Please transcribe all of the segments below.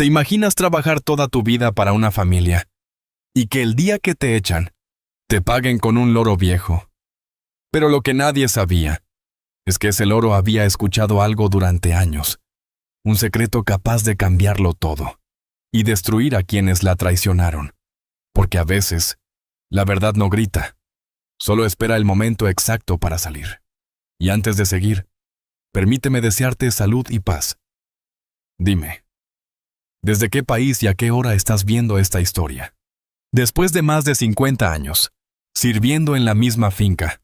Te imaginas trabajar toda tu vida para una familia y que el día que te echan, te paguen con un loro viejo. Pero lo que nadie sabía es que ese loro había escuchado algo durante años, un secreto capaz de cambiarlo todo y destruir a quienes la traicionaron. Porque a veces, la verdad no grita, solo espera el momento exacto para salir. Y antes de seguir, permíteme desearte salud y paz. Dime, ¿desde qué país y a qué hora estás viendo esta historia? Después de más de 50 años, sirviendo en la misma finca,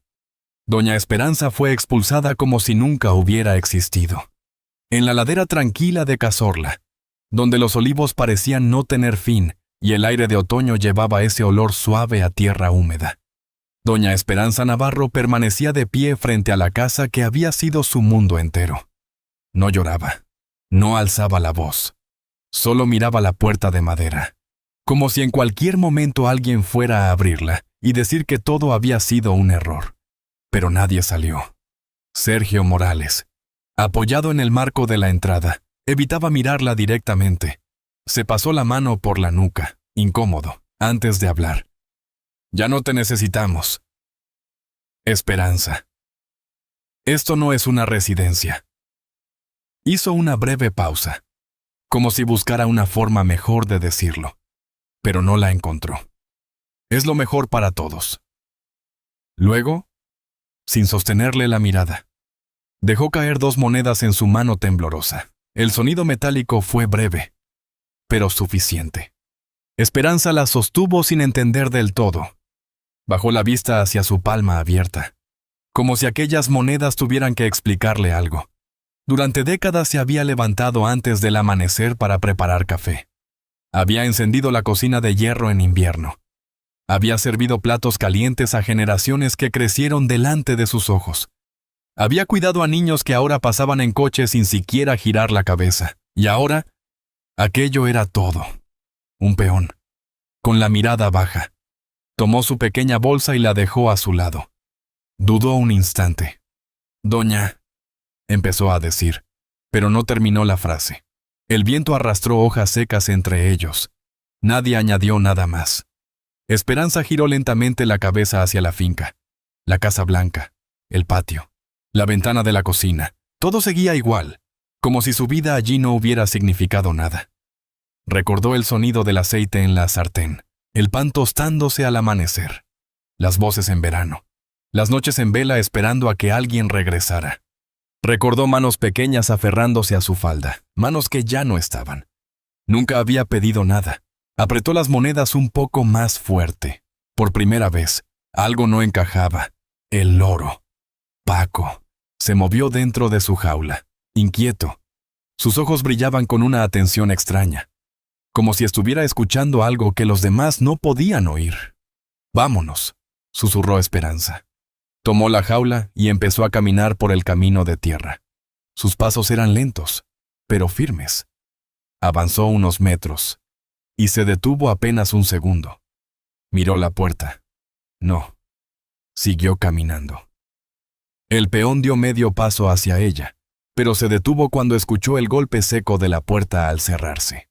Doña Esperanza fue expulsada como si nunca hubiera existido. En la ladera tranquila de Cazorla, donde los olivos parecían no tener fin y el aire de otoño llevaba ese olor suave a tierra húmeda, Doña Esperanza Navarro permanecía de pie frente a la casa que había sido su mundo entero. No lloraba, no alzaba la voz, solo miraba la puerta de madera, como si en cualquier momento alguien fuera a abrirla y decir que todo había sido un error. Pero nadie salió. Sergio Morales, apoyado en el marco de la entrada, evitaba mirarla directamente. Se pasó la mano por la nuca, incómodo, antes de hablar. Ya no te necesitamos. Esperanza. Esto no es una residencia. Hizo una breve pausa, como si buscara una forma mejor de decirlo, pero no la encontró. Es lo mejor para todos. Luego, sin sostenerle la mirada, dejó caer 2 monedas en su mano temblorosa. El sonido metálico fue breve, pero suficiente. Esperanza las sostuvo sin entender del todo. Bajó la vista hacia su palma abierta, como si aquellas monedas tuvieran que explicarle algo. Durante décadas se había levantado antes del amanecer para preparar café. Había encendido la cocina de hierro en invierno. Había servido platos calientes a generaciones que crecieron delante de sus ojos. Había cuidado a niños que ahora pasaban en coche sin siquiera girar la cabeza. Y ahora, aquello era todo. Un peón, con la mirada baja. Tomó su pequeña bolsa y la dejó a su lado. Dudó un instante. «Doña», empezó a decir, pero no terminó la frase. El viento arrastró hojas secas entre ellos. Nadie añadió nada más. Esperanza giró lentamente la cabeza hacia la finca, la casa blanca, el patio, la ventana de la cocina. Todo seguía igual, como si su vida allí no hubiera significado nada. Recordó el sonido del aceite en la sartén, el pan tostándose al amanecer, las voces en verano, las noches en vela esperando a que alguien regresara. Recordó manos pequeñas aferrándose a su falda, manos que ya no estaban. Nunca había pedido nada. Apretó las monedas un poco más fuerte. Por primera vez, algo no encajaba. El loro. Paco. Se movió dentro de su jaula, inquieto. Sus ojos brillaban con una atención extraña, como si estuviera escuchando algo que los demás no podían oír. «Vámonos», susurró Esperanza. Tomó la jaula y empezó a caminar por el camino de tierra. Sus pasos eran lentos, pero firmes. Avanzó unos metros y se detuvo apenas un segundo. Miró la puerta. No. Siguió caminando. El peón dio medio paso hacia ella, pero se detuvo cuando escuchó el golpe seco de la puerta al cerrarse.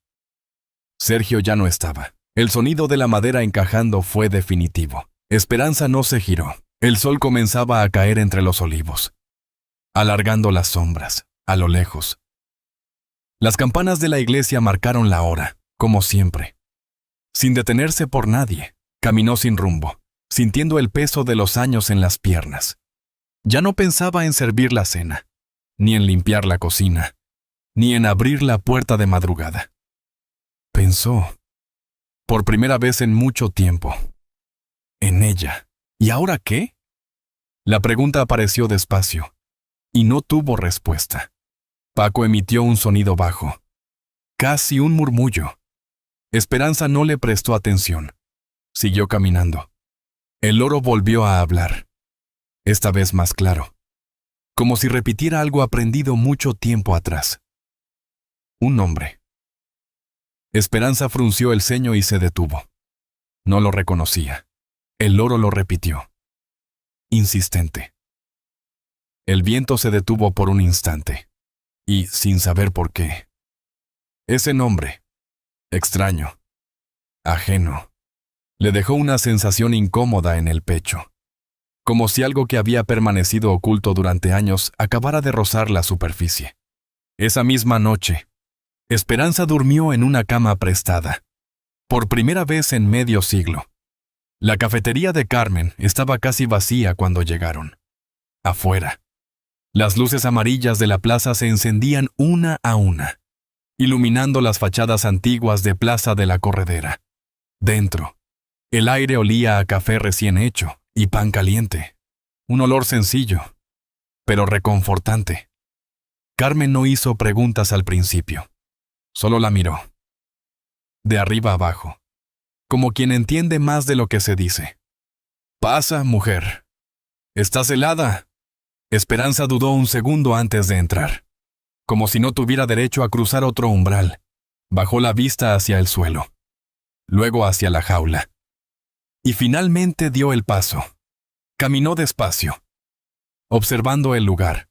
Sergio ya no estaba. El sonido de la madera encajando fue definitivo. Esperanza no se giró. El sol comenzaba a caer entre los olivos, alargando las sombras, a lo lejos. Las campanas de la iglesia marcaron la hora, como siempre. Sin detenerse por nadie, caminó sin rumbo, sintiendo el peso de los años en las piernas. Ya no pensaba en servir la cena, ni en limpiar la cocina, ni en abrir la puerta de madrugada. Pensó, por primera vez en mucho tiempo, en ella. ¿Y ahora qué? La pregunta apareció despacio, y no tuvo respuesta. Paco emitió un sonido bajo, casi un murmullo. Esperanza no le prestó atención. Siguió caminando. El loro volvió a hablar, esta vez más claro, como si repitiera algo aprendido mucho tiempo atrás. Un nombre. Esperanza frunció el ceño y se detuvo. No lo reconocía. El loro lo repitió, insistente. El viento se detuvo por un instante, y, sin saber por qué, ese nombre, extraño, ajeno. Le dejó una sensación incómoda en el pecho, como si algo que había permanecido oculto durante años acabara de rozar la superficie. Esa misma noche, Esperanza durmió en una cama prestada, por primera vez en medio siglo. La cafetería de Carmen estaba casi vacía cuando llegaron. Afuera, las luces amarillas de la plaza se encendían una a una, iluminando las fachadas antiguas de Plaza de la Corredera. Dentro, el aire olía a café recién hecho y pan caliente. Un olor sencillo, pero reconfortante. Carmen no hizo preguntas al principio. Solo la miró. De arriba abajo, como quien entiende más de lo que se dice. «Pasa, mujer. ¿Estás helada?» Esperanza dudó un segundo antes de entrar, como si no tuviera derecho a cruzar otro umbral. Bajó la vista hacia el suelo, luego hacia la jaula. Y finalmente dio el paso. Caminó despacio, observando el lugar.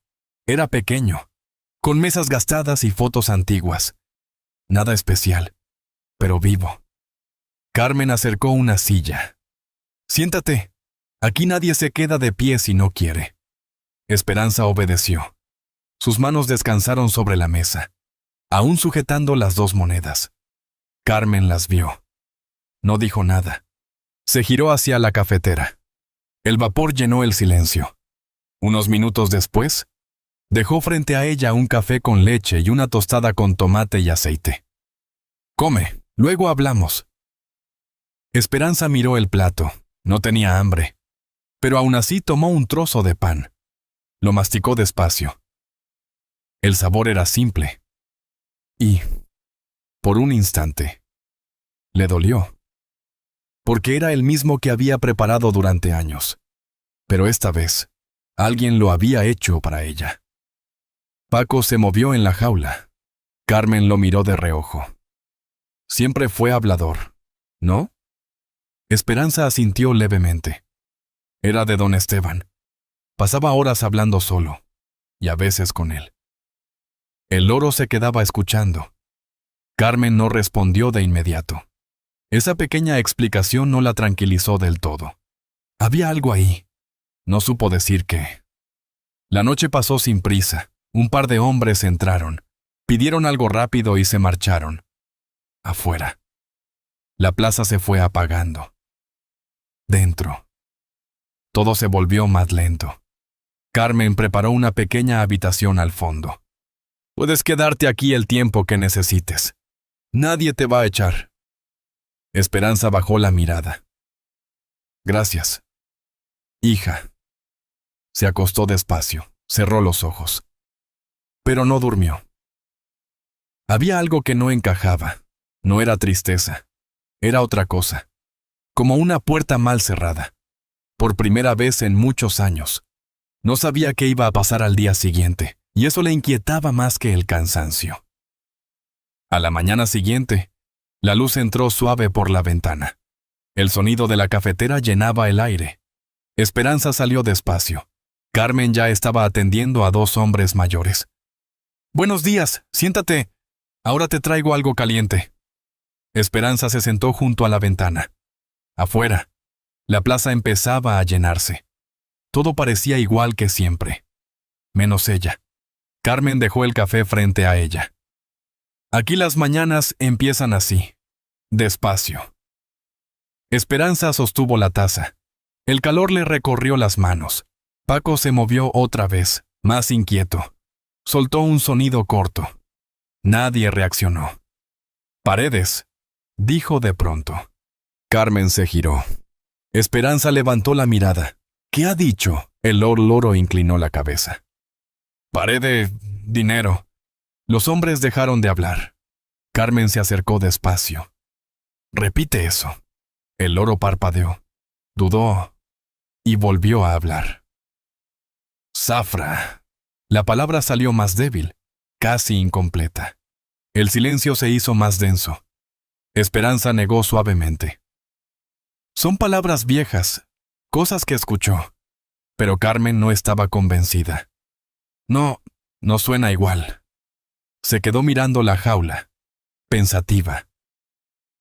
Era pequeño, con mesas gastadas y fotos antiguas. Nada especial, pero vivo. Carmen acercó una silla. «Siéntate. Aquí nadie se queda de pie si no quiere». Esperanza obedeció. Sus manos descansaron sobre la mesa, aún sujetando las 2 monedas. Carmen las vio. No dijo nada. Se giró hacia la cafetera. El vapor llenó el silencio. Unos minutos después, dejó frente a ella un café con leche y una tostada con tomate y aceite. «Come, luego hablamos». Esperanza miró el plato. No tenía hambre, pero aún así tomó un trozo de pan. Lo masticó despacio. El sabor era simple. Y, por un instante, le dolió. Porque era el mismo que había preparado durante años. Pero esta vez, alguien lo había hecho para ella. Paco se movió en la jaula. Carmen lo miró de reojo. Siempre fue hablador, ¿no? Esperanza asintió levemente. Era de don Esteban. Pasaba horas hablando solo, y a veces con él. El loro se quedaba escuchando. Carmen no respondió de inmediato. Esa pequeña explicación no la tranquilizó del todo. Había algo ahí. No supo decir qué. La noche pasó sin prisa. Un par de hombres entraron, pidieron algo rápido y se marcharon. Afuera. La plaza se fue apagando. Dentro. Todo se volvió más lento. Carmen preparó una pequeña habitación al fondo. «Puedes quedarte aquí el tiempo que necesites. Nadie te va a echar». Esperanza bajó la mirada. «Gracias, hija». Se acostó despacio, cerró los ojos. Pero no durmió. Había algo que no encajaba. No era tristeza. Era otra cosa. Como una puerta mal cerrada. Por primera vez en muchos años. No sabía qué iba a pasar al día siguiente, y eso le inquietaba más que el cansancio. A la mañana siguiente, la luz entró suave por la ventana. El sonido de la cafetera llenaba el aire. Esperanza salió despacio. Carmen ya estaba atendiendo a 2 hombres mayores. «Buenos días, siéntate. Ahora te traigo algo caliente». Esperanza se sentó junto a la ventana. Afuera, la plaza empezaba a llenarse. Todo parecía igual que siempre. Menos ella. Carmen dejó el café frente a ella. «Aquí las mañanas empiezan así, despacio». Esperanza sostuvo la taza. El calor le recorrió las manos. Paco se movió otra vez, más inquieto. Soltó un sonido corto. Nadie reaccionó. «Paredes», dijo de pronto. Carmen se giró. Esperanza levantó la mirada. «¿Qué ha dicho?» El loro inclinó la cabeza. «Parede, dinero». Los hombres dejaron de hablar. Carmen se acercó despacio. «Repite eso». El loro parpadeó, dudó y volvió a hablar. «Zafra». La palabra salió más débil, casi incompleta. El silencio se hizo más denso. Esperanza negó suavemente. «Son palabras viejas, cosas que escuchó». Pero Carmen no estaba convencida. No suena igual». Se quedó mirando la jaula, pensativa.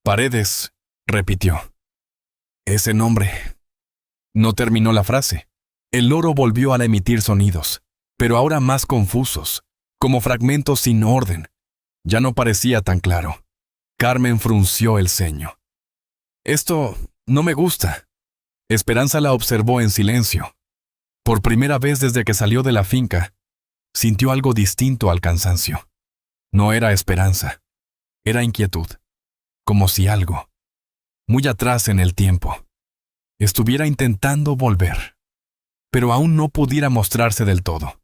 Paredes, repitió. Ese nombre. No terminó la frase. El loro volvió a emitir sonidos, pero ahora más confusos, como fragmentos sin orden. Ya no parecía tan claro. Carmen frunció el ceño. Esto no me gusta. Esperanza la observó en silencio. Por primera vez desde que salió de la finca, sintió algo distinto al cansancio. No era esperanza, era inquietud, como si algo, muy atrás en el tiempo, estuviera intentando volver, pero aún no pudiera mostrarse del todo.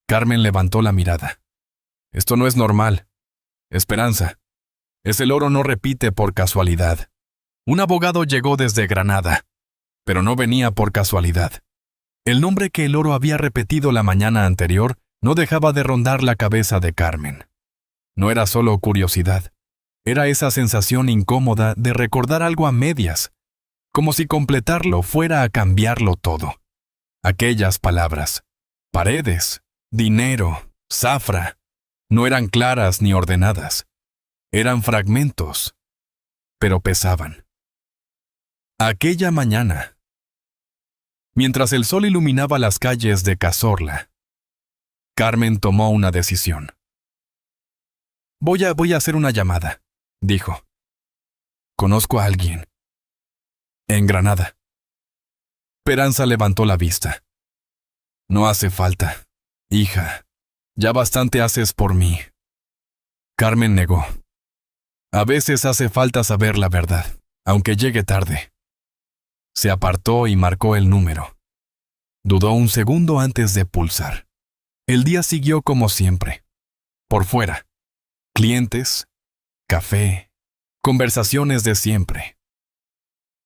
Carmen levantó la mirada. Esto no es normal. Esperanza. Ese loro no repite por casualidad. Un abogado llegó desde Granada, pero no venía por casualidad. El nombre que el loro había repetido la mañana anterior no dejaba de rondar la cabeza de Carmen. No era solo curiosidad. Era esa sensación incómoda de recordar algo a medias, como si completarlo fuera a cambiarlo todo. Aquellas palabras, paredes, dinero, zafra, no eran claras ni ordenadas. Eran fragmentos, pero pesaban. Aquella mañana, mientras el sol iluminaba las calles de Cazorla, Carmen tomó una decisión. Voy a hacer una llamada, dijo. Conozco a alguien. En Granada. Esperanza levantó la vista. No hace falta, hija. Ya bastante haces por mí. Carmen negó. A veces hace falta saber la verdad, aunque llegue tarde. Se apartó y marcó el número. Dudó un segundo antes de pulsar. El día siguió como siempre. Por fuera. Clientes, café, conversaciones de siempre.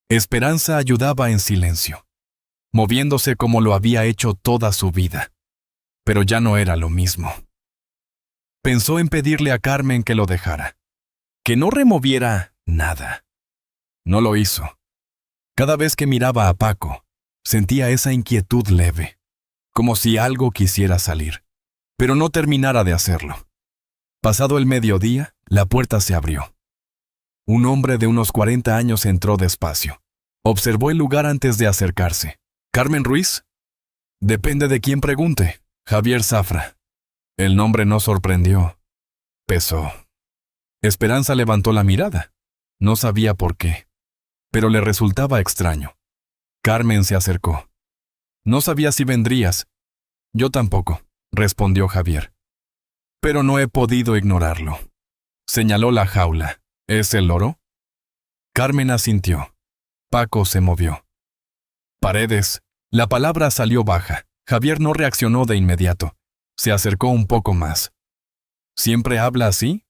Esperanza ayudaba en silencio, moviéndose como lo había hecho toda su vida. Pero ya no era lo mismo. Pensó en pedirle a Carmen que lo dejara, que no removiera nada. No lo hizo. Cada vez que miraba a Paco, sentía esa inquietud leve, como si algo quisiera salir, pero no terminara de hacerlo. Pasado el mediodía, la puerta se abrió. Un hombre de unos 40 años entró despacio. Observó el lugar antes de acercarse. ¿Carmen Ruiz? Depende de quién pregunte. Javier Zafra. El nombre no sorprendió. Pesó. Esperanza levantó la mirada. No sabía por qué, pero le resultaba extraño. Carmen se acercó. No sabía si vendrías. Yo tampoco, respondió Javier. Pero no he podido ignorarlo. Señaló la jaula. ¿Es el loro? Carmen asintió. Paco se movió. Paredes. La palabra salió baja. Javier no reaccionó de inmediato. Se acercó un poco más. ¿Siempre habla así?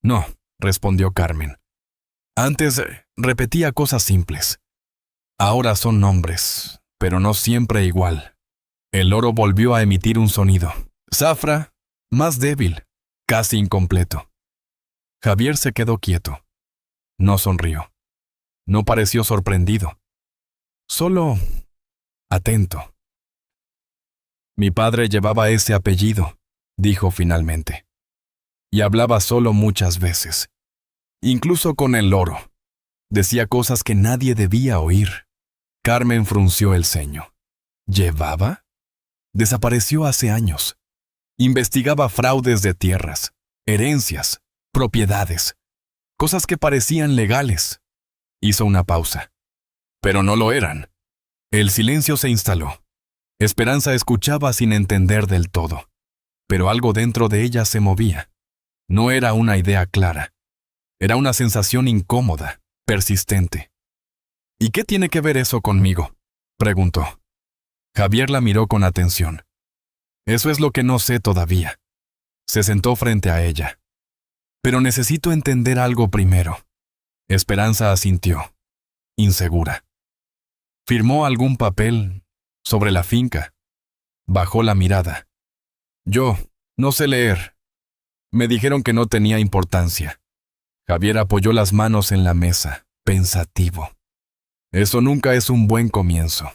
No, respondió Carmen. Antes repetía cosas simples. Ahora son nombres, pero no siempre igual. El loro volvió a emitir un sonido. Zafra, más débil, casi incompleto. Javier se quedó quieto. No sonrió. No pareció sorprendido. Solo atento. Mi padre llevaba ese apellido, dijo finalmente. Y hablaba solo muchas veces. Incluso con el loro. Decía cosas que nadie debía oír. Carmen frunció el ceño. ¿Llevaba? Desapareció hace años. Investigaba fraudes de tierras, herencias, propiedades, cosas que parecían legales. Hizo una pausa. Pero no lo eran. El silencio se instaló. Esperanza escuchaba sin entender del todo, pero algo dentro de ella se movía. No era una idea clara. Era una sensación incómoda, persistente. ¿Y qué tiene que ver eso conmigo?, preguntó. Javier la miró con atención. Eso es lo que no sé todavía. Se sentó frente a ella. Pero necesito entender algo primero. Esperanza asintió, insegura. ¿Firmó algún papel sobre la finca? Bajó la mirada. Yo no sé leer. Me dijeron que no tenía importancia. Javier apoyó las manos en la mesa, pensativo. Eso nunca es un buen comienzo.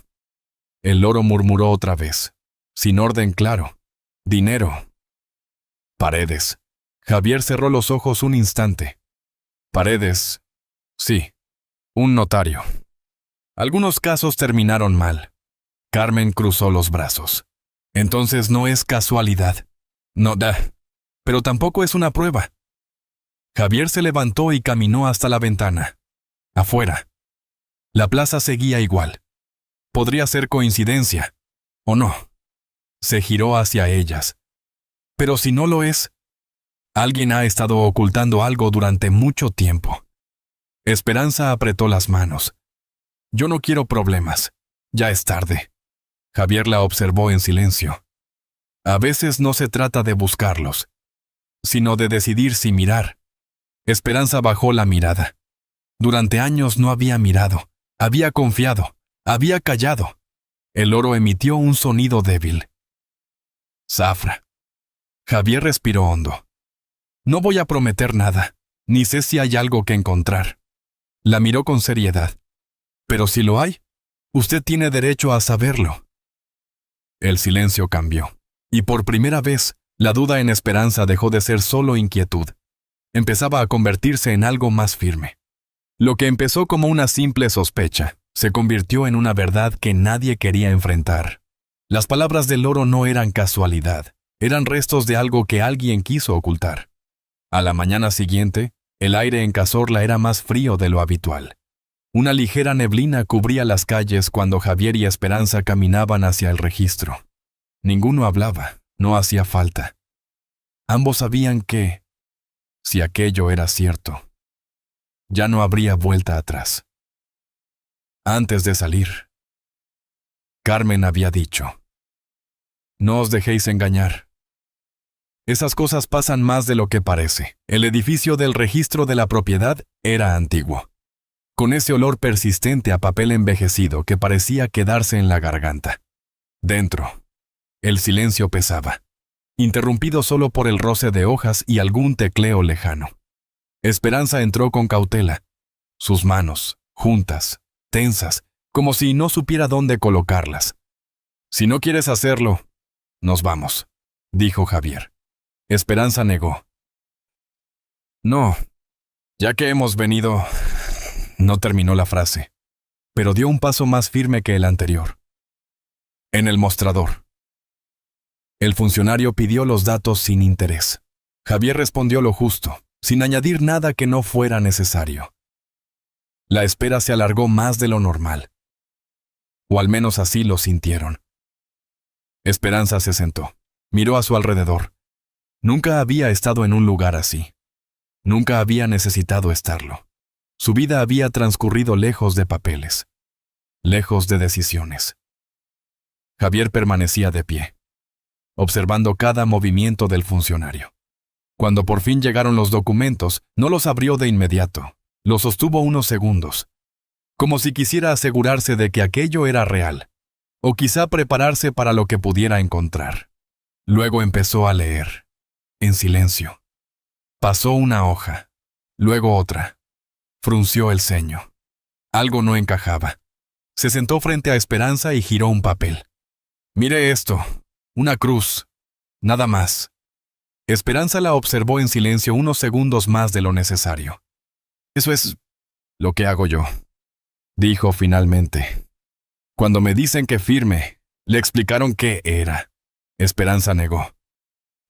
El loro murmuró otra vez, sin orden claro. Dinero. Paredes. Javier cerró los ojos un instante. Paredes Sí, un notario. Algunos casos terminaron mal. Carmen cruzó los brazos. Entonces no es casualidad. No da. Pero tampoco es una prueba. Javier se levantó y caminó hasta la ventana. Afuera. La plaza seguía igual. Podría ser coincidencia, o no. Se giró hacia ellas. Pero si no lo es, alguien ha estado ocultando algo durante mucho tiempo. Esperanza apretó las manos. Yo no quiero problemas. Ya es tarde. Javier la observó en silencio. A veces no se trata de buscarlos, sino de decidir si mirar. Esperanza bajó la mirada. Durante años no había mirado, había confiado, había callado. El loro emitió un sonido débil. Zafra. Javier respiró hondo. No voy a prometer nada, ni sé si hay algo que encontrar. La miró con seriedad. Pero si lo hay, usted tiene derecho a saberlo. El silencio cambió, y por primera vez, la duda en Esperanza dejó de ser solo inquietud. Empezaba a convertirse en algo más firme. Lo que empezó como una simple sospecha, se convirtió en una verdad que nadie quería enfrentar. Las palabras del loro no eran casualidad, eran restos de algo que alguien quiso ocultar. A la mañana siguiente, el aire en Cazorla era más frío de lo habitual. Una ligera neblina cubría las calles cuando Javier y Esperanza caminaban hacia el registro. Ninguno hablaba, no hacía falta. Ambos sabían que, si aquello era cierto, ya no habría vuelta atrás. Antes de salir, Carmen había dicho: no os dejéis engañar. Esas cosas pasan más de lo que parece. El edificio del registro de la propiedad era antiguo, con ese olor persistente a papel envejecido que parecía quedarse en la garganta. Dentro, el silencio pesaba, interrumpido solo por el roce de hojas y algún tecleo lejano. Esperanza entró con cautela, sus manos, juntas, tensas, como si no supiera dónde colocarlas. Si no quieres hacerlo, nos vamos, dijo Javier. Esperanza negó. No, ya que hemos venido... No terminó la frase, pero dio un paso más firme que el anterior. En el mostrador. El funcionario pidió los datos sin interés. Javier respondió lo justo, sin añadir nada que no fuera necesario. La espera se alargó más de lo normal. O al menos así lo sintieron. Esperanza se sentó, miró a su alrededor. Nunca había estado en un lugar así. Nunca había necesitado estarlo. Su vida había transcurrido lejos de papeles, lejos de decisiones. Javier permanecía de pie, observando cada movimiento del funcionario. Cuando por fin llegaron los documentos, no los abrió de inmediato. Los sostuvo unos segundos, como si quisiera asegurarse de que aquello era real, o quizá prepararse para lo que pudiera encontrar. Luego empezó a leer, en silencio. Pasó una hoja, luego otra. Frunció el ceño. Algo no encajaba. Se sentó frente a Esperanza y giró un papel. Mire esto, una cruz, nada más. Esperanza la observó en silencio unos segundos más de lo necesario. Eso es lo que hago yo, dijo finalmente. Cuando me dicen que firme, le explicaron qué era. Esperanza negó.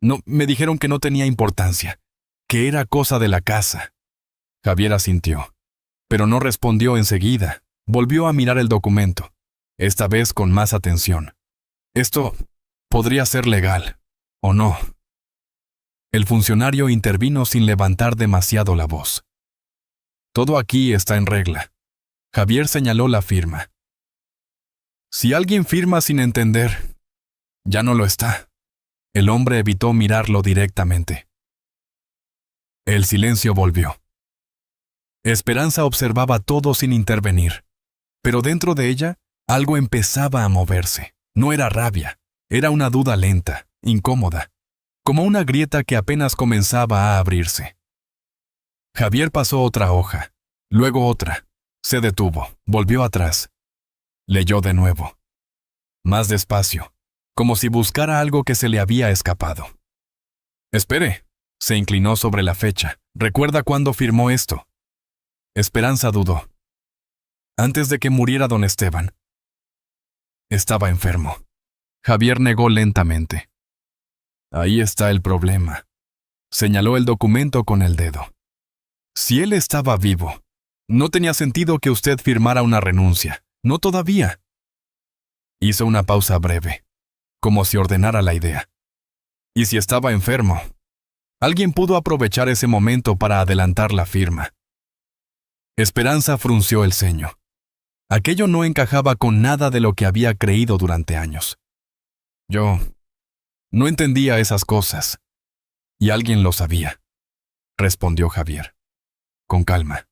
No, me dijeron que no tenía importancia, que era cosa de la casa. Javier asintió, pero no respondió enseguida. Volvió a mirar el documento, esta vez con más atención. Esto podría ser legal, ¿o no? El funcionario intervino sin levantar demasiado la voz. Todo aquí está en regla. Javier señaló la firma. Si alguien firma sin entender, ya no lo está. El hombre evitó mirarlo directamente. El silencio volvió. Esperanza observaba todo sin intervenir, pero dentro de ella algo empezaba a moverse. No era rabia, era una duda lenta, incómoda, como una grieta que apenas comenzaba a abrirse. Javier pasó otra hoja, luego otra. Se detuvo, volvió atrás. Leyó de nuevo. Más despacio, como si buscara algo que se le había escapado. Espere, se inclinó sobre la fecha. ¿Recuerda cuándo firmó esto? Esperanza dudó. Antes de que muriera don Esteban. Estaba enfermo. Javier negó lentamente. Ahí está el problema. Señaló el documento con el dedo. Si él estaba vivo, no tenía sentido que usted firmara una renuncia. No todavía. Hizo una pausa breve, como si ordenara la idea. Y si estaba enfermo, alguien pudo aprovechar ese momento para adelantar la firma. Esperanza frunció el ceño. Aquello no encajaba con nada de lo que había creído durante años. Yo no entendía esas cosas. Y alguien lo sabía, respondió Javier, con calma.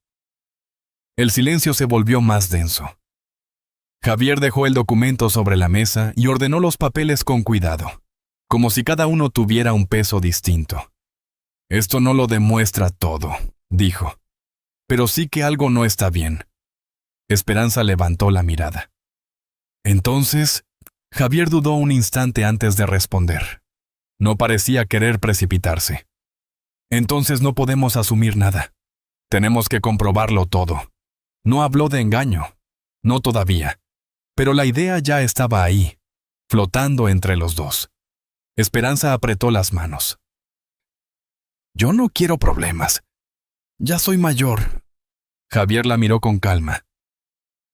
El silencio se volvió más denso. Javier dejó el documento sobre la mesa y ordenó los papeles con cuidado, como si cada uno tuviera un peso distinto. Esto no lo demuestra todo, dijo, pero sí que algo no está bien. Esperanza levantó la mirada. Entonces, Javier dudó un instante antes de responder. No parecía querer precipitarse. Entonces no podemos asumir nada. Tenemos que comprobarlo todo. No habló de engaño. No todavía. Pero la idea ya estaba ahí, flotando entre los dos. Esperanza apretó las manos. Yo no quiero problemas. Ya soy mayor. Javier la miró con calma.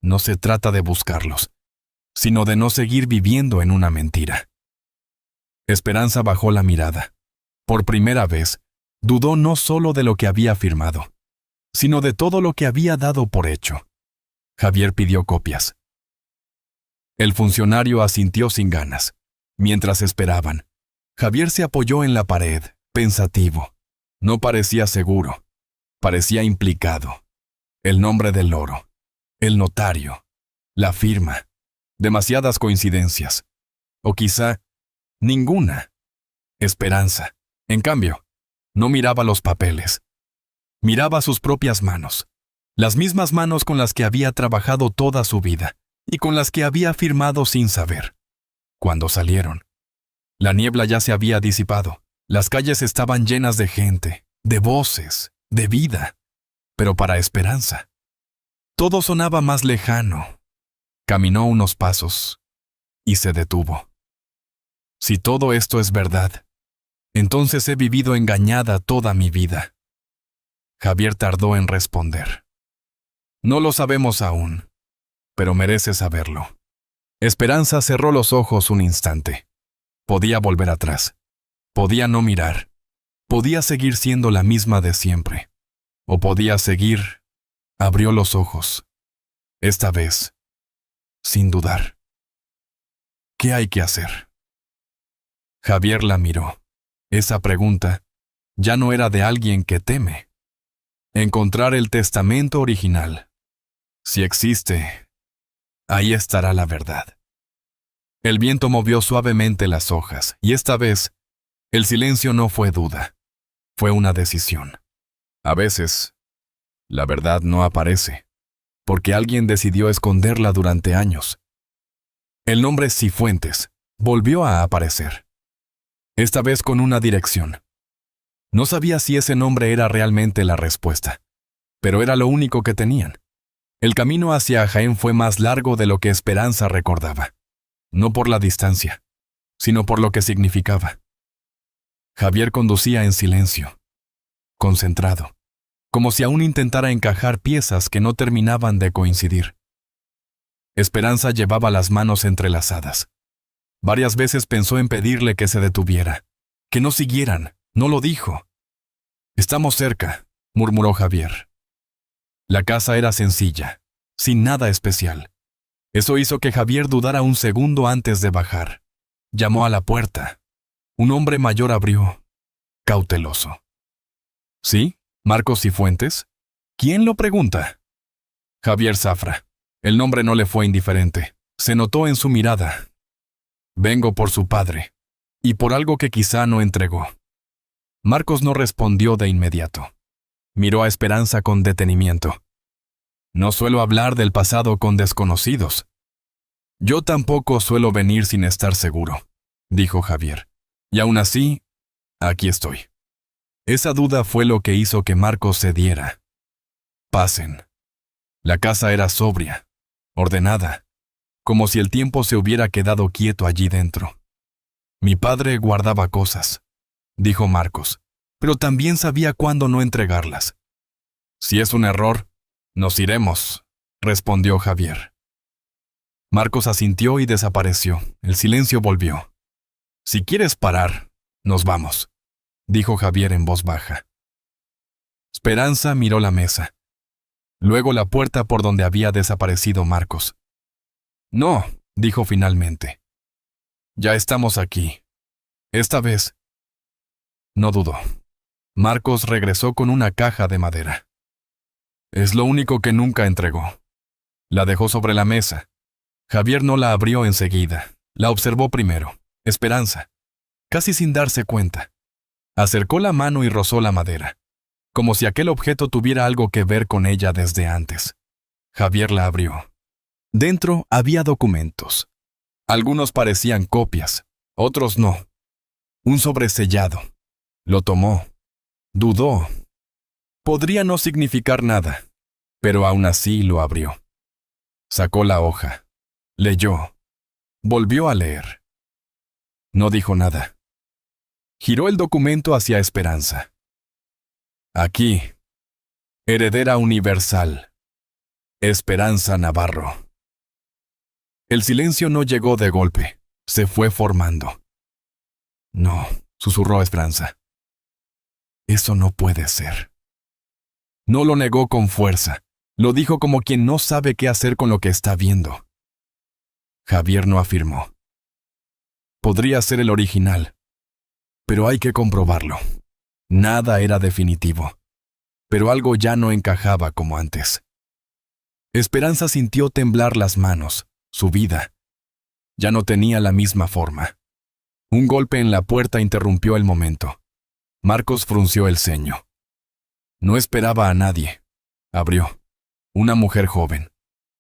No se trata de buscarlos, sino de no seguir viviendo en una mentira. Esperanza bajó la mirada. Por primera vez, dudó no solo de lo que había afirmado, sino de todo lo que había dado por hecho. Javier pidió copias. El funcionario asintió sin ganas. Mientras esperaban, Javier se apoyó en la pared, pensativo. No parecía seguro. Parecía implicado. El nombre del loro. El notario. La firma. Demasiadas coincidencias. O quizá, ninguna. Esperanza, en cambio, no miraba los papeles. Miraba sus propias manos. Las mismas manos con las que había trabajado toda su vida y con las que había firmado sin saber. Cuando salieron, la niebla ya se había disipado. Las calles estaban llenas de gente, de voces, de vida. Pero para Esperanza, todo sonaba más lejano. Caminó unos pasos y se detuvo. Si todo esto es verdad, entonces he vivido engañada toda mi vida. Javier tardó en responder. No lo sabemos aún, pero merece saberlo. Esperanza cerró los ojos un instante. Podía volver atrás. Podía no mirar. Podía seguir siendo la misma de siempre. O podía seguir. Abrió los ojos. Esta vez, sin dudar. ¿Qué hay que hacer? Javier la miró. Esa pregunta ya no era de alguien que teme. Encontrar el testamento original. Si existe, ahí estará la verdad. El viento movió suavemente las hojas, y esta vez, el silencio no fue duda. Fue una decisión. A veces, la verdad no aparece, porque alguien decidió esconderla durante años. El nombre Cifuentes volvió a aparecer. Esta vez con una dirección. No sabía si ese nombre era realmente la respuesta, pero era lo único que tenían. El camino hacia Jaén fue más largo de lo que Esperanza recordaba. No por la distancia, sino por lo que significaba. Javier conducía en silencio, concentrado, como si aún intentara encajar piezas que no terminaban de coincidir. Esperanza llevaba las manos entrelazadas. Varias veces pensó en pedirle que se detuviera, que no siguieran, no lo dijo. Estamos cerca, murmuró Javier. La casa era sencilla, sin nada especial. Eso hizo que Javier dudara un segundo antes de bajar. Llamó a la puerta. Un hombre mayor abrió, cauteloso. ¿Sí? ¿Marcos Cifuentes? ¿Quién lo pregunta? Javier Zafra. El nombre no le fue indiferente. Se notó en su mirada. Vengo por su padre, y por algo que quizá no entregó. Marcos no respondió de inmediato. Miró a Esperanza con detenimiento. No suelo hablar del pasado con desconocidos. Yo tampoco suelo venir sin estar seguro, dijo Javier. Y aún así, aquí estoy. Esa duda fue lo que hizo que Marcos cediera. Pasen. La casa era sobria, ordenada, como si el tiempo se hubiera quedado quieto allí dentro. Mi padre guardaba cosas, dijo Marcos, pero también sabía cuándo no entregarlas. Si es un error, nos iremos, respondió Javier. Marcos asintió y desapareció. El silencio volvió. Si quieres parar, nos vamos, dijo Javier en voz baja. Esperanza miró la mesa. Luego la puerta por donde había desaparecido Marcos. No, dijo finalmente. Ya estamos aquí. Esta vez. No dudó. Marcos regresó con una caja de madera. Es lo único que nunca entregó. La dejó sobre la mesa. Javier no la abrió enseguida. La observó primero. Esperanza. Casi sin darse cuenta. Acercó la mano y rozó la madera, como si aquel objeto tuviera algo que ver con ella desde antes. Javier la abrió. Dentro había documentos. Algunos parecían copias, otros no. Un sobre sellado. Lo tomó. Dudó. Podría no significar nada, pero aún así lo abrió. Sacó la hoja. Leyó. Volvió a leer. No dijo nada. Giró el documento hacia Esperanza. Aquí. Heredera universal. Esperanza Navarro. El silencio no llegó de golpe. Se fue formando. No, susurró Esperanza. Eso no puede ser. No lo negó con fuerza. Lo dijo como quien no sabe qué hacer con lo que está viendo. Javier no afirmó. Podría ser el original, pero hay que comprobarlo. Nada era definitivo, pero algo ya no encajaba como antes. Esperanza sintió temblar las manos, su vida. Ya no tenía la misma forma. Un golpe en la puerta interrumpió el momento. Marcos frunció el ceño. No esperaba a nadie. Abrió. Una mujer joven,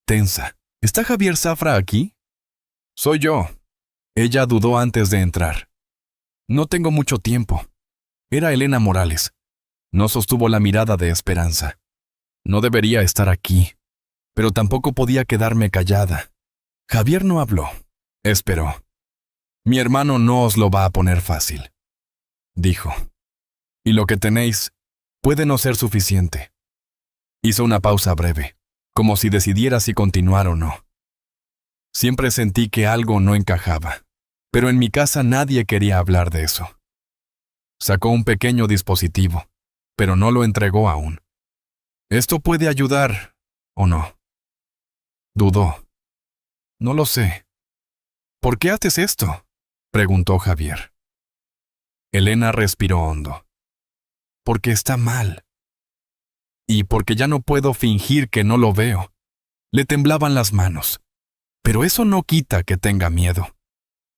tensa. ¿Está Javier Zafra aquí? Soy yo. Ella dudó antes de entrar. No tengo mucho tiempo. Era Elena Morales. No sostuvo la mirada de Esperanza. No debería estar aquí, pero tampoco podía quedarme callada. Javier no habló. Esperó. Mi hermano no os lo va a poner fácil, dijo. Y lo que tenéis puede no ser suficiente. Hizo una pausa breve, como si decidiera si continuar o no. Siempre sentí que algo no encajaba, pero en mi casa nadie quería hablar de eso. Sacó un pequeño dispositivo, pero no lo entregó aún. ¿Esto puede ayudar o no? Dudó. No lo sé. ¿Por qué haces esto?, preguntó Javier. Elena respiró hondo. Porque está mal. Y porque ya no puedo fingir que no lo veo. Le temblaban las manos. Pero eso no quita que tenga miedo.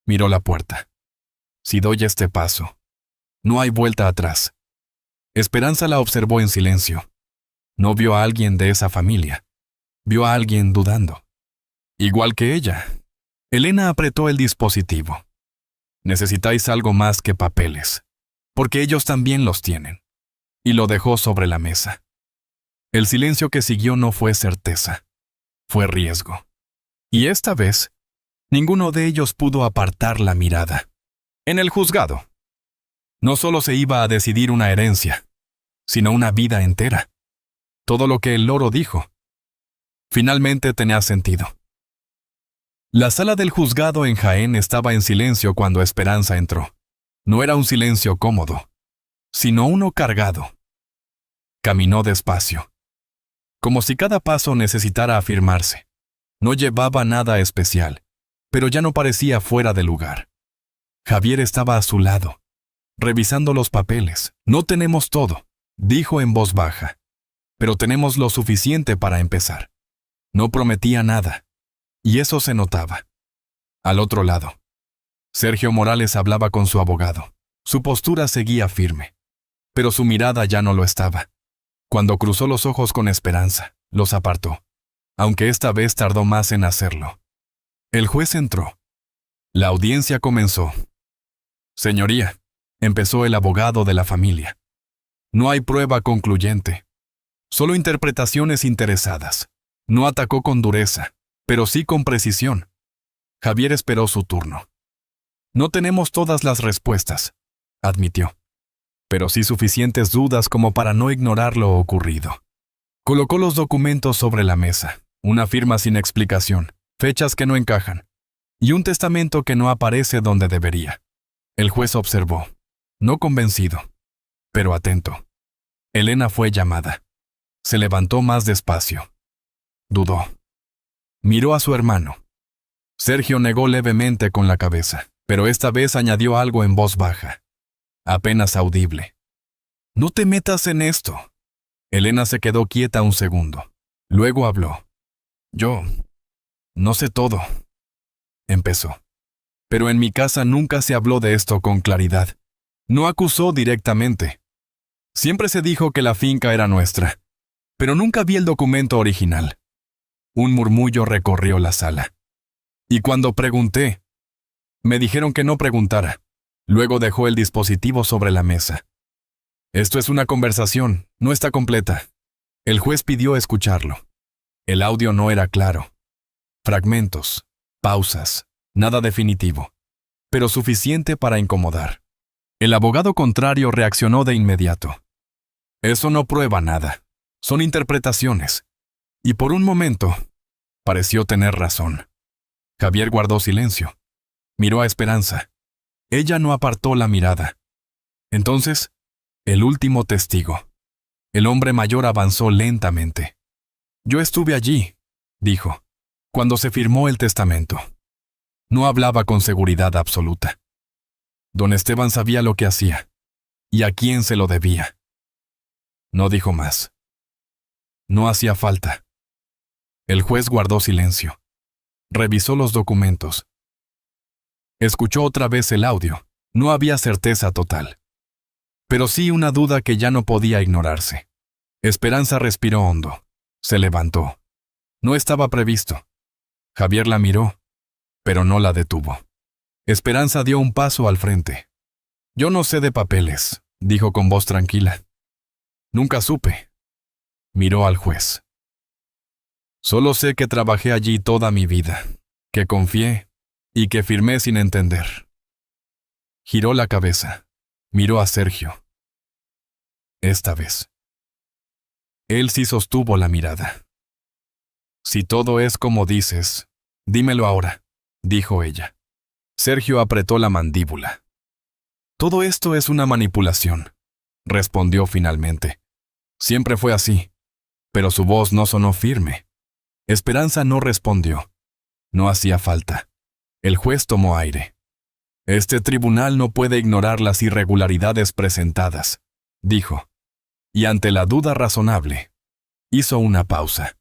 Miró la puerta. Si doy este paso, no hay vuelta atrás. Esperanza la observó en silencio. No vio a alguien de esa familia. Vio a alguien dudando. Igual que ella. Elena apretó el dispositivo. Necesitáis algo más que papeles, porque ellos también los tienen. Y lo dejó sobre la mesa. El silencio que siguió no fue certeza, fue riesgo. Y esta vez, ninguno de ellos pudo apartar la mirada. En el juzgado, no solo se iba a decidir una herencia, sino una vida entera. Todo lo que el loro dijo, finalmente tenía sentido. La sala del juzgado en Jaén estaba en silencio cuando Esperanza entró. No era un silencio cómodo, sino uno cargado. Caminó despacio, como si cada paso necesitara afirmarse. No llevaba nada especial, pero ya no parecía fuera de lugar. Javier estaba a su lado, revisando los papeles. No tenemos todo, dijo en voz baja, pero tenemos lo suficiente para empezar. No prometía nada, y eso se notaba. Al otro lado, Sergio Morales hablaba con su abogado. Su postura seguía firme, pero su mirada ya no lo estaba. Cuando cruzó los ojos con Esperanza, los apartó, aunque esta vez tardó más en hacerlo. El juez entró. La audiencia comenzó. Señoría, empezó el abogado de la familia. No hay prueba concluyente. Solo interpretaciones interesadas. No atacó con dureza, pero sí con precisión. Javier esperó su turno. No tenemos todas las respuestas, admitió, pero sí suficientes dudas como para no ignorar lo ocurrido. Colocó los documentos sobre la mesa, una firma sin explicación, fechas que no encajan, y un testamento que no aparece donde debería. El juez observó, no convencido, pero atento. Elena fue llamada. Se levantó más despacio. Dudó. Miró a su hermano. Sergio negó levemente con la cabeza, pero esta vez añadió algo en voz baja, apenas audible. «No te metas en esto». Elena se quedó quieta un segundo. Luego habló. «Yo no sé todo», empezó. «Pero en mi casa nunca se habló de esto con claridad. No acusó directamente. Siempre se dijo que la finca era nuestra, pero nunca vi el documento original». Un murmullo recorrió la sala. Y cuando pregunté, me dijeron que no preguntara. Luego dejó el dispositivo sobre la mesa. «Esto es una conversación, no está completa». El juez pidió escucharlo. El audio no era claro. Fragmentos, pausas, nada definitivo, pero suficiente para incomodar. El abogado contrario reaccionó de inmediato. «Eso no prueba nada. Son interpretaciones». Y por un momento, pareció tener razón. Javier guardó silencio. Miró a Esperanza. Ella no apartó la mirada. Entonces, el último testigo. El hombre mayor avanzó lentamente. «Yo estuve allí», dijo, «cuando se firmó el testamento». No hablaba con seguridad absoluta. Don Esteban sabía lo que hacía, y a quién se lo debía. No dijo más. No hacía falta. El juez guardó silencio. Revisó los documentos. Escuchó otra vez el audio. No había certeza total, pero sí una duda que ya no podía ignorarse. Esperanza respiró hondo. Se levantó. No estaba previsto. Javier la miró, pero no la detuvo. Esperanza dio un paso al frente. «Yo no sé de papeles», dijo con voz tranquila. «Nunca supe». Miró al juez. «Solo sé que trabajé allí toda mi vida, que confié y que firmé sin entender». Giró la cabeza. Miró a Sergio. Esta vez. Él sí sostuvo la mirada. «Si todo es como dices, dímelo ahora», dijo ella. Sergio apretó la mandíbula. «Todo esto es una manipulación», respondió finalmente. «Siempre fue así», pero su voz no sonó firme. Esperanza no respondió. No hacía falta. El juez tomó aire. «Este tribunal no puede ignorar las irregularidades presentadas», dijo. Y ante la duda razonable, hizo una pausa.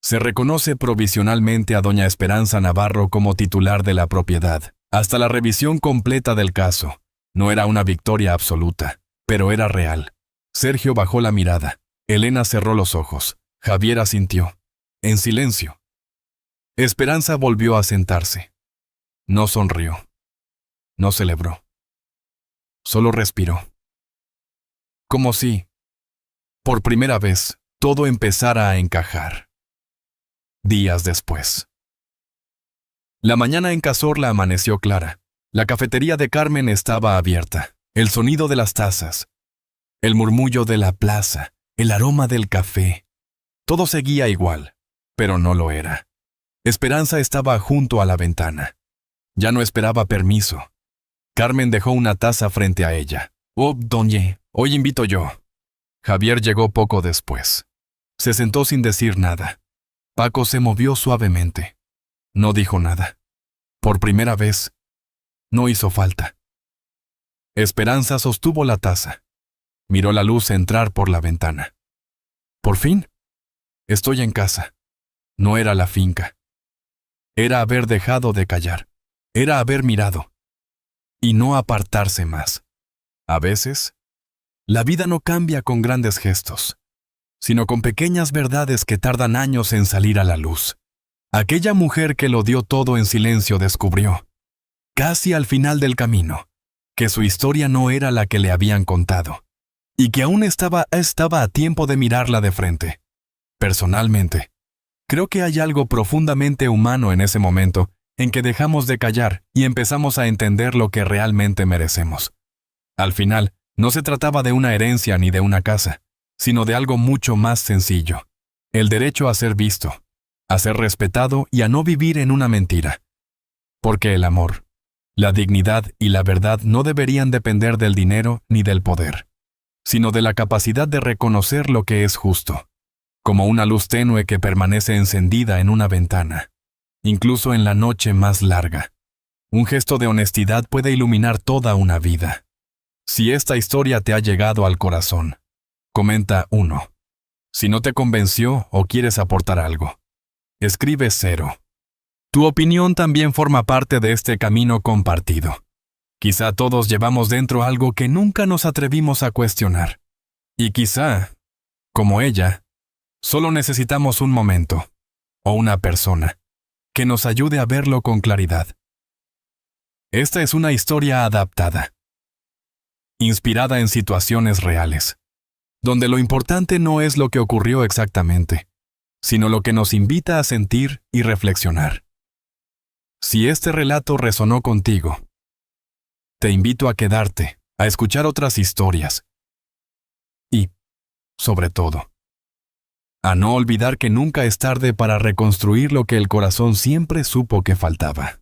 Se reconoce provisionalmente a doña Esperanza Navarro como titular de la propiedad. Hasta la revisión completa del caso. No era una victoria absoluta, pero era real. Sergio bajó la mirada. Elena cerró los ojos. Javier asintió. En silencio. Esperanza volvió a sentarse. No sonrió. No celebró. Solo respiró. Como si, por primera vez, todo empezara a encajar. Días después. La mañana en Cazorla amaneció clara. La cafetería de Carmen estaba abierta. El sonido de las tazas, el murmullo de la plaza, el aroma del café. Todo seguía igual, pero no lo era. Esperanza estaba junto a la ventana. Ya no esperaba permiso. Carmen dejó una taza frente a ella. «Oh, doña, hoy invito yo». Javier llegó poco después. Se sentó sin decir nada. Paco se movió suavemente. No dijo nada. Por primera vez, no hizo falta. Esperanza sostuvo la taza. Miró la luz entrar por la ventana. «Por fin, estoy en casa». No era la finca. Era haber dejado de callar. Era haber mirado. Y no apartarse más. A veces, la vida no cambia con grandes gestos, sino con pequeñas verdades que tardan años en salir a la luz. Aquella mujer que lo dio todo en silencio descubrió, casi al final del camino, que su historia no era la que le habían contado, y que aún estaba a tiempo de mirarla de frente. Personalmente, creo que hay algo profundamente humano en ese momento en que dejamos de callar y empezamos a entender lo que realmente merecemos. Al final, no se trataba de una herencia ni de una casa, sino de algo mucho más sencillo: el derecho a ser visto, a ser respetado y a no vivir en una mentira. Porque el amor, la dignidad y la verdad no deberían depender del dinero ni del poder, sino de la capacidad de reconocer lo que es justo, como una luz tenue que permanece encendida en una ventana, incluso en la noche más larga. Un gesto de honestidad puede iluminar toda una vida. Si esta historia te ha llegado al corazón, comenta 1. Si no te convenció o quieres aportar algo, escribe 0. Tu opinión también forma parte de este camino compartido. Quizá todos llevamos dentro algo que nunca nos atrevimos a cuestionar. Y quizá, como ella, solo necesitamos un momento, o una persona, que nos ayude a verlo con claridad. Esta es una historia adaptada, inspirada en situaciones reales, donde lo importante no es lo que ocurrió exactamente, sino lo que nos invita a sentir y reflexionar. Si este relato resonó contigo, te invito a quedarte, a escuchar otras historias y, sobre todo, a no olvidar que nunca es tarde para reconstruir lo que el corazón siempre supo que faltaba.